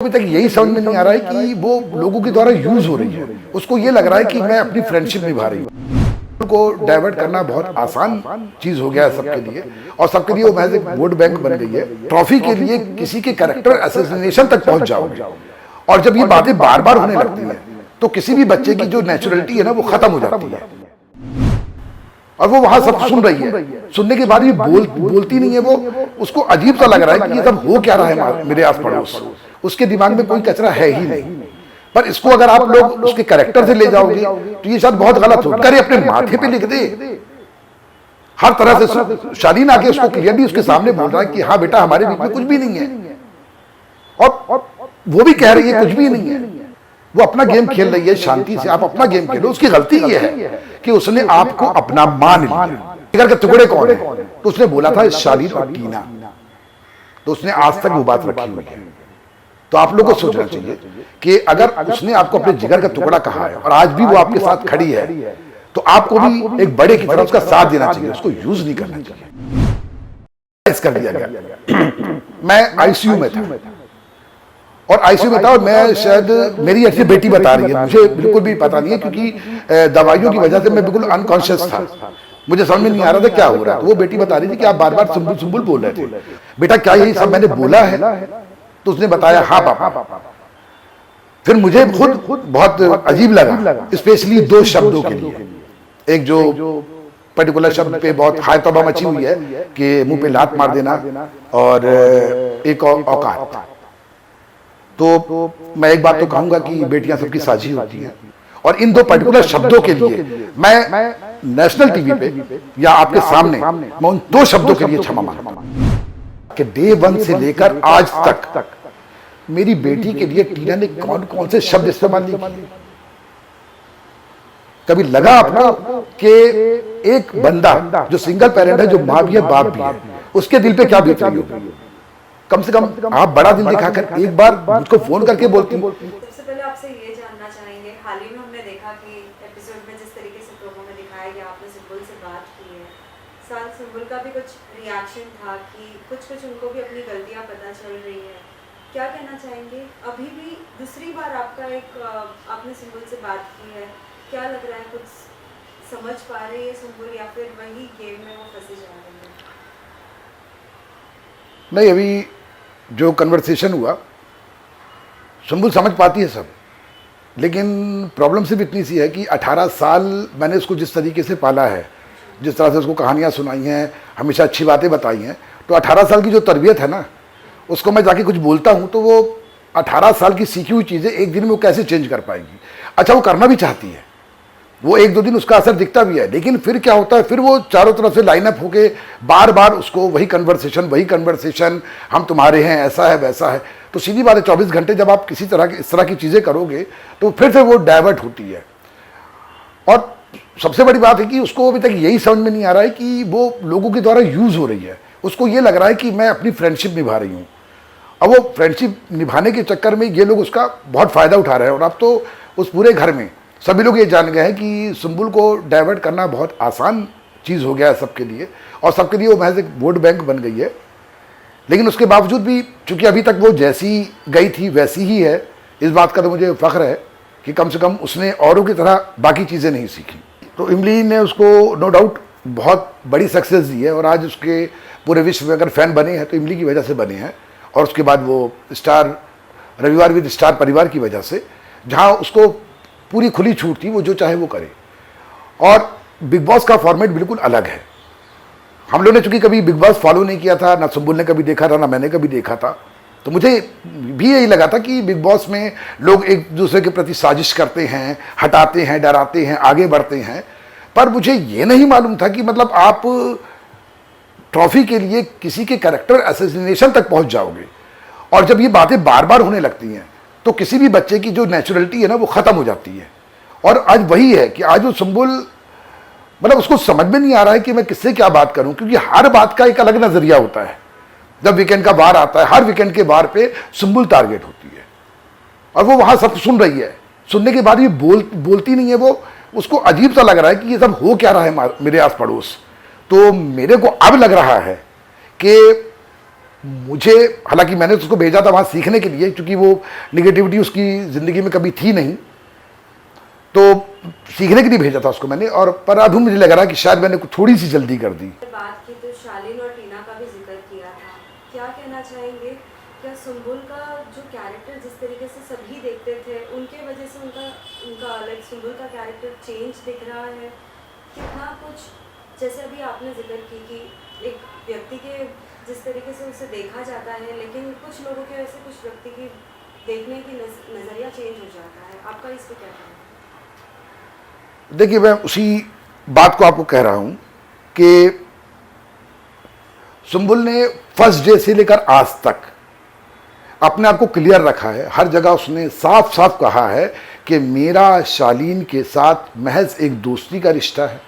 अभी तक यही समझ में नहीं आ रहा है कि वो लोगों के द्वारा यूज हो रही है। उसको ये लग रहा है कि मैं अपनी फ्रेंडशिप निभा रही हूँ। को डाइवर्ट करना बहुत आसान चीज हो गया है सबके लिए, और सबके लिए वो महज एक वोट बैंक बन गई है। ट्रॉफी के लिए किसी के कैरेक्टर असैसिनेशन तक पहुंच जाओगे, और जब ये बातें बार बार होने लगती हैं तो किसी भी बच्चे की जो नेचुरलिटी है ना वो खत्म हो जाती है। और वो वहां सब सुन रही है, सुनने के बाद भी बोलती नहीं है। वो उसको अजीब सा लग रहा है कि ये सब हो क्या रहा है मेरे आस पड़ोस। उसके दिमाग में कोई कचरा है ही नहीं। पर इसको अगर आप लोग उसके कैरेक्टर से ले जाओगे तो ये शायद बहुत गलत हो। करे अपने माथे पे लिख दे, हर तरह से शालीन आके उसको क्लियरली उसके सामने बोल रहा है कि हाँ बेटा हमारे बीच में कुछ भी नहीं है, और वो भी कह रही है कुछ भी नहीं है। वो अपना गेम खेल रही है शांति से, आप अपना गेम खेलो। उसकी गलती ये है कि उसने आपको अपना मान लिया। जिगर के टुकड़े कौन है? तो उसने बोला था शालीन और टीना, तो उसने आज तक वो बात रखी हुई है। तो आप लोगों को सोचना चाहिए कि अगर उसने आपको अपने जिगर का टुकड़ा कहा है और आज भी वो आपके साथ खड़ी है, तो आपको भी एक बड़े की तरह उसका साथ देना चाहिए, उसको यूज नहीं करना चाहिए। कर दिया गया। मैं आईसीयू में था, और आईसीयू में था, और मैं शायद मेरी अच्छी बेटी बता रही है, मुझे बिल्कुल भी पता नहीं है क्योंकि दवाइयों की वजह से मैं बिल्कुल अनकॉन्शियस था। मुझे समझ में नहीं आ रहा था क्या हो रहा है। तो वो बेटी बता रही थी कि आप बार बार सुम्बुल सुम्बुल बोल रहे थे, बेटा क्या यही सब मैंने बोला है? तो उसने बताया हाँ पापा। फिर मुझे खुद बहुत अजीब लगा, स्पेशली दो शब्दों के लिए। एक जो पर्टिकुलर शब्द पे बहुत हाय तौबा मची हुई है कि मुंह पे लात मार देना, और एक औकात। तो मैं एक बात तो कहूंगा कि बेटियां सबकी साझी होती हैं, और इन दो पर्टिकुलर शब्दों के लिए मैं नेशनल टीवी पे या आपके सामने मैं उन दो शब्दों के लिए क्षमा मांगता हूं कि डे 1 से लेकर आज तक मेरी बेटी के लिए टीना ने कौन कौन से शब्द इस्तेमाल नहीं किए। कभी लगा आपको कि एक बंदा जो सिंगल पेरेंट है, जो माँ भी है बाप भी है, उसके दिल पे क्या बीत रही होगी? कम से कम आप बड़ा दिल दिखाकर एक बार मुझको फोन करके बोलती। सबसे पहले आपसे ये जानना चाहेंगे, हाल ही में हमने देखा कि एपिसोड में जिस तरीके से प्रोमो में दिखाया गया, आपने सुम्बुल से बात की है, साथ सुम्बुल का भी कुछ रिएक्शन था कि कुछ उनको भी अपनी गलतियां पता चल रही है। क्या कहना चाहेंगे? अभी भी दूसरी बार आपने सुम्बुल से बात की है, क्या लग रहा है, कुछ समझ पा रही है सुम्बुल, या फिर वही गेम में वो फंसी जा रही है? नहीं, अभी जो कन्वर्सेशन हुआ सुम्बुल समझ पाती है सब, लेकिन प्रॉब्लम सिर्फ इतनी सी है कि 18 साल मैंने उसको जिस तरीके से पाला है, जिस तरह से उसको कहानियाँ सुनाई हैं, हमेशा अच्छी बातें बताई हैं, तो 18 साल की जो तरबियत है ना, उसको मैं जाके कुछ बोलता हूँ तो वो 18 साल की सीखी हुई चीज़ें एक दिन में वो कैसे चेंज कर पाएगी? अच्छा, वो करना भी चाहती है, वो एक दो दिन उसका असर दिखता भी है, लेकिन फिर क्या होता है, फिर वो चारों तरफ से लाइनअप होके बार बार उसको वही कन्वर्सेशन, हम तुम्हारे हैं, ऐसा है वैसा है। तो सीधी बात है, 24 घंटे जब आप किसी तरह की इस तरह की चीज़ें करोगे तो फिर से वो डाइवर्ट होती है। और सबसे बड़ी बात है कि उसको अभी तक यही समझ में नहीं आ रहा है कि वो लोगों के द्वारा यूज हो रही है। उसको ये लग रहा है कि मैं अपनी फ्रेंडशिप निभा रही हूँ। अब वो फ्रेंडशिप निभाने के चक्कर में ये लोग उसका बहुत फ़ायदा उठा रहे हैं, और अब तो उस पूरे घर में सभी लोग ये जान गए हैं कि सुम्बुल को डाइवर्ट करना बहुत आसान चीज़ हो गया है सबके लिए, और सबके लिए वो महज एक वोट बैंक बन गई है। लेकिन उसके बावजूद भी चूँकि अभी तक वो जैसी गई थी वैसी ही है, इस बात का तो मुझे फ़ख्र है कि कम से कम उसने औरों की तरह बाकी चीज़ें नहीं सीखी। तो इमली ने उसको नो डाउट बहुत बड़ी सक्सेस दी है, और आज उसके पूरे विश्व में अगर फ़ैन बने हैं तो इमली की वजह से बने हैं, और उसके बाद वो स्टार रविवार विद स्टार परिवार की वजह से, जहाँ उसको पूरी खुली छूट थी, वो जो चाहे वो करे। और बिग बॉस का फॉर्मेट बिल्कुल अलग है। हम लोग ने चूंकि कभी बिग बॉस फॉलो नहीं किया था, ना सुम्बुल ने कभी देखा था, ना मैंने कभी देखा था, तो मुझे भी यही लगा था कि बिग बॉस में लोग एक दूसरे के प्रति साजिश करते हैं, हटाते हैं, डराते हैं, आगे बढ़ते हैं। पर मुझे ये नहीं मालूम था कि मतलब आप ट्रॉफी के लिए किसी के कैरेक्टर असैसिनेशन तक पहुंच जाओगे, और जब ये बातें बार बार होने लगती हैं तो किसी भी बच्चे की जो नेचुरलिटी है ना वो खत्म हो जाती है। और आज वही है कि आज वो सुम्बुल मतलब उसको समझ में नहीं आ रहा है कि मैं किससे क्या बात करूं, क्योंकि हर बात का एक अलग नजरिया होता है। जब वीकेंड का वार आता है, हर वीकेंड के वार पे सुम्बुल टारगेट होती है, और वो वहां सब सुन रही है। सुनने के बाद भी बोलती नहीं है। वो उसको अजीब सा लग रहा है कि ये सब हो क्या रहा है मेरे आस पड़ोस। तो मेरे को अब लग रहा है कि मुझे, हालांकि मैंने उसको भेजा था वहाँ सीखने के लिए, क्योंकि वो निगेटिविटी उसकी ज़िंदगी में कभी थी नहीं, तो सीखने के लिए भेजा था उसको मैंने। और पर अभी मुझे लग रहा है कि शायद मैंने थोड़ी सी जल्दी कर दी। बात की तो शालीन और टीना का भी जिक्र किया था, क्या कहना चाहेंगे? क्या सुंबुल का जो कैरेक्टर जिस तरीके से सभी देखते थे, उनके वजह से उनका लाइक सुंबुल का कैरेक्टर चेंज दिख रहा है कितना कुछ? जैसे अभी आपने जिक्र की कि एक व्यक्ति के जिस तरीके से उसे देखा जाता है, लेकिन कुछ लोगों के वजह से कुछ व्यक्ति की देखने की नज़रिया चेंज हो जाता है, आपका इस पर क्या कहना है? देखिए, मैं उसी बात को आपको कह रहा हूं कि सुंबुल ने फर्स्ट डे से लेकर आज तक अपने आप को क्लियर रखा है। हर जगह उसने साफ साफ कहा है कि मेरा शालीन के साथ महज एक दोस्ती का रिश्ता है,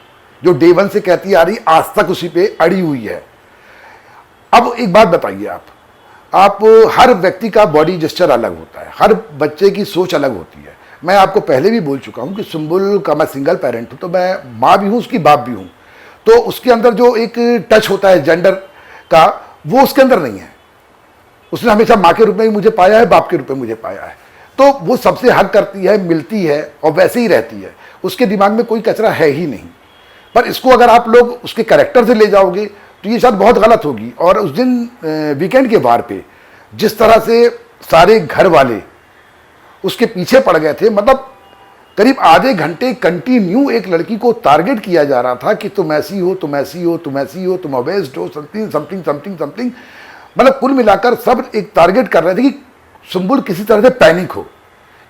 जो डे वन से कहती आ रही, आज तक उसी पे अड़ी हुई है। अब एक बात बताइए, आप हर व्यक्ति का बॉडी जेस्चर अलग होता है, हर बच्चे की सोच अलग होती है। मैं आपको पहले भी बोल चुका हूं कि सुंबुल का मैं सिंगल पेरेंट हूं, तो मैं माँ भी हूं, उसकी बाप भी हूं, तो उसके अंदर जो एक टच होता है जेंडर का, वो उसके अंदर नहीं है। उसने हमेशा माँ के रूप में ही मुझे पाया है, बाप के रूप में मुझे पाया है, तो वो सबसे हक करती है, मिलती है और वैसे ही रहती है। उसके दिमाग में कोई कचरा है ही नहीं। पर इसको अगर आप लोग उसके कैरेक्टर से ले जाओगे तो ये शायद बहुत गलत होगी। और उस दिन वीकेंड के वार पे जिस तरह से सारे घर वाले उसके पीछे पड़ गए थे, मतलब करीब आधे घंटे कंटिन्यू एक लड़की को टारगेट किया जा रहा था कि तुम ऐसी हो, तुम ऐसी हो, तुम ऐसी हो, तुम अवेस्ट हो, समथिंग समथिंग समथिंग समथिंग, मतलब कुल मिलाकर सब एक टारगेट कर रहे थे कि सुंबुल किसी तरह से पैनिक हो,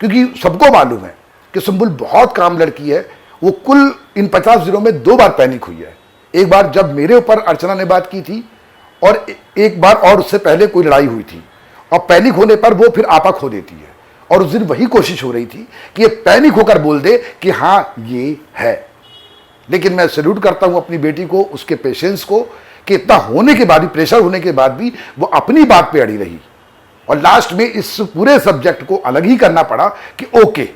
क्योंकि सबको मालूम है कि सुंबुल बहुत काम लड़की है। वो कुल इन 50 दिनों में 2 बार पैनिक हुई है। एक बार जब मेरे ऊपर अर्चना ने बात की थी, और एक बार और उससे पहले कोई लड़ाई हुई थी, और पैनिक होने पर वो फिर आपा खो देती है। और उस दिन वही कोशिश हो रही थी कि ये पैनिक होकर बोल दे कि हाँ ये है। लेकिन मैं सैल्यूट करता हूं अपनी बेटी को, उसके पेशेंस को, कि इतना होने के बाद भी, प्रेशर होने के बाद भी वो अपनी बात पे अड़ी रही, और लास्ट में इस पूरे सब्जेक्ट को अलग ही करना पड़ा कि ओके।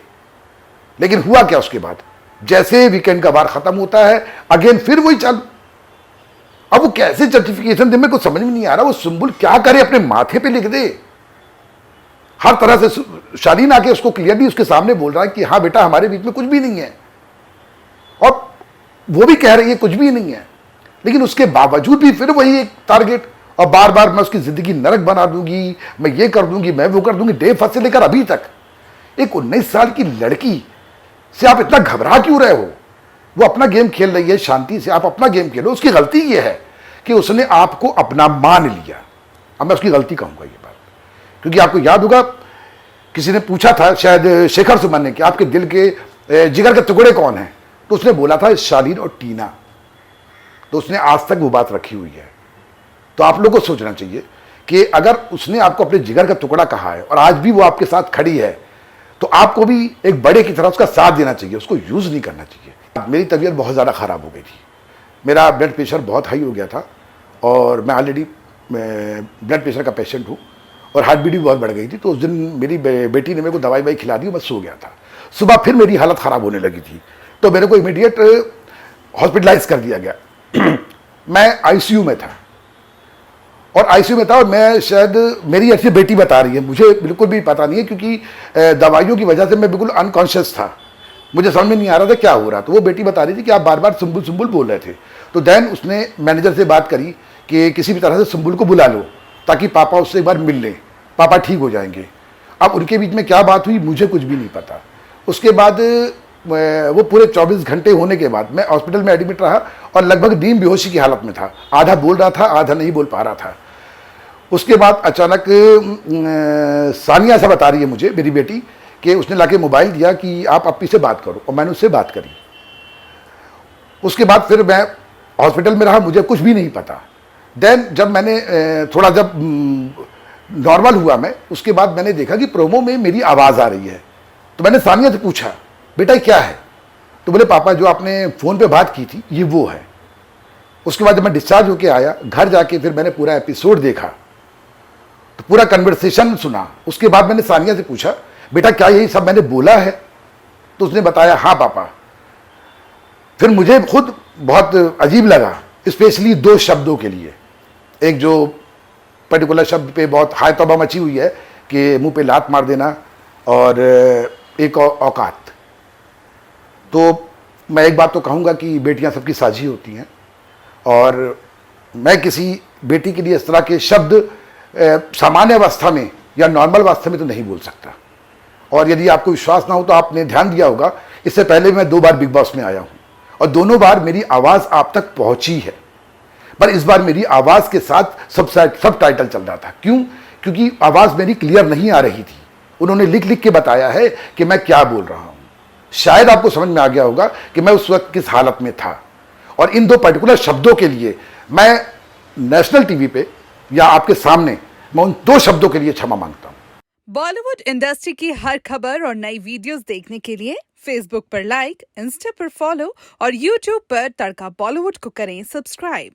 लेकिन हुआ क्या उसके बाद? जैसे वीकेंड का वार खत्म होता है, अगेन फिर वही चालू। अब वो कैसे जस्टिफिकेशन दे, मेरे को समझ में नहीं आ रहा। वो सुंबुल क्या करे, अपने माथे पे लिख दे। हर तरह से शालीन आके उसको क्लियरली उसके सामने बोल रहा है कि हाँ बेटा, हमारे बीच में कुछ भी नहीं है, और वो भी कह रही है कुछ भी नहीं है। लेकिन उसके बावजूद भी फिर वही एक टारगेट, और बार बार मैं उसकी जिंदगी नरक बना दूंगी, मैं ये कर दूंगी, मैं वो कर दूंगी। डे फर्स्ट से लेकर अभी तक एक 19 साल की लड़की से आप इतना घबरा क्यों रहे हो? वो अपना गेम खेल रही है शांति से, आप अपना गेम खेलो। उसकी गलती ये है कि उसने आपको अपना मान लिया। अब मैं उसकी गलती कहूंगा ये बात, क्योंकि आपको याद होगा किसी ने पूछा था, शायद शेखर सुमन ने, कि आपके दिल के जिगर के टुकड़े कौन हैं, तो उसने बोला था शालीन और टीना। तो उसने आज तक वो बात रखी हुई है। तो आप लोगों को सोचना चाहिए कि अगर उसने आपको अपने जिगर का टुकड़ा कहा है और आज भी वो आपके साथ खड़ी है, तो आपको भी एक बड़े की तरह उसका साथ देना चाहिए, उसको यूज नहीं करना चाहिए। मेरी तबीयत बहुत ज़्यादा ख़राब हो गई थी, मेरा ब्लड प्रेशर बहुत हाई हो गया था, और मैं ऑलरेडी ब्लड प्रेशर का पेशेंट हूँ, और हार्ट बीट भी बहुत बढ़ गई थी। तो उस दिन मेरी बेटी ने मेरे को दवाई खिला दी, मैं सो गया था। सुबह फिर मेरी हालत ख़राब होने लगी थी, तो मेरे को इमीडिएट हॉस्पिटलाइज कर दिया गया। मैं आईसीयू में था, और आईसीयू में था, और मैं शायद, मेरी ऐसी बेटी बता रही है, मुझे बिल्कुल भी पता नहीं है, क्योंकि दवाइयों की वजह से मैं बिल्कुल अनकॉन्शियस था, मुझे समझ में नहीं आ रहा था क्या हो रहा। तो वो बेटी बता रही थी कि आप बार बार सुंबुल सुंबुल बोल रहे थे। तो देन उसने मैनेजर से बात करी कि किसी भी तरह से सुंबुल को बुला लो, ताकि पापा उससे एक बार मिल लें, पापा ठीक हो जाएंगे। अब उनके बीच में क्या बात हुई मुझे कुछ भी नहीं पता। उसके बाद वो पूरे 24 घंटे होने के बाद मैं हॉस्पिटल में एडमिट रहा, और लगभग नींद बेहोशी की हालत में था, आधा बोल रहा था, आधा नहीं बोल पा रहा था। उसके बाद अचानक सानिया से बता रही है मुझे, मेरी बेटी, कि उसने लाके मोबाइल दिया कि आप अपनी से बात करो, और मैंने उससे बात करी। उसके बाद फिर मैं हॉस्पिटल में रहा, मुझे कुछ भी नहीं पता। देन जब मैंने थोड़ा जब नॉर्मल हुआ मैं, उसके बाद मैंने देखा कि प्रोमो में मेरी आवाज़ आ रही है। तो मैंने सानिया से पूछा, बेटा क्या है? तो बोले पापा जो आपने फ़ोन पे बात की थी ये वो है। उसके बाद जब मैं डिस्चार्ज होके आया, घर जाके फिर मैंने पूरा एपिसोड देखा, तो पूरा कन्वर्सेशन सुना। उसके बाद मैंने सानिया से पूछा, बेटा क्या यही सब मैंने बोला है? तो उसने बताया हाँ पापा। फिर मुझे खुद बहुत अजीब लगा, स्पेशली 2 शब्दों के लिए। एक जो पर्टिकुलर शब्द पे बहुत हाय तौबा मची हुई है कि मुंह पे लात मार देना और एक औकात। तो मैं एक बात तो कहूँगा कि बेटियां सबकी साझी होती हैं, और मैं किसी बेटी के लिए इस तरह के शब्द सामान्य अवस्था में या नॉर्मल अवस्था में तो नहीं बोल सकता। और यदि आपको विश्वास ना हो तो आपने ध्यान दिया होगा, इससे पहले मैं 2 बार बिग बॉस में आया हूँ और दोनों बार मेरी आवाज़ आप तक पहुँची है, पर इस बार मेरी आवाज़ के साथ सब टाइटल चल रहा था। क्यों? क्योंकि आवाज़ मेरी क्लियर नहीं आ रही थी। उन्होंने लिख लिख के बताया है कि मैं क्या बोल रहा हूँ। शायद आपको समझ में आ गया होगा कि मैं उस वक्त किस हालत में था, और इन 2 पर्टिकुलर शब्दों के लिए मैं नेशनल टीवी पे या आपके सामने मैं उन 2 शब्दों के लिए क्षमा मांगता हूं। बॉलीवुड इंडस्ट्री की हर खबर और नई वीडियोस देखने के लिए फेसबुक पर लाइक, इंस्टा पर फॉलो और यूट्यूब पर तड़का बॉलीवुड को करें सब्सक्राइब।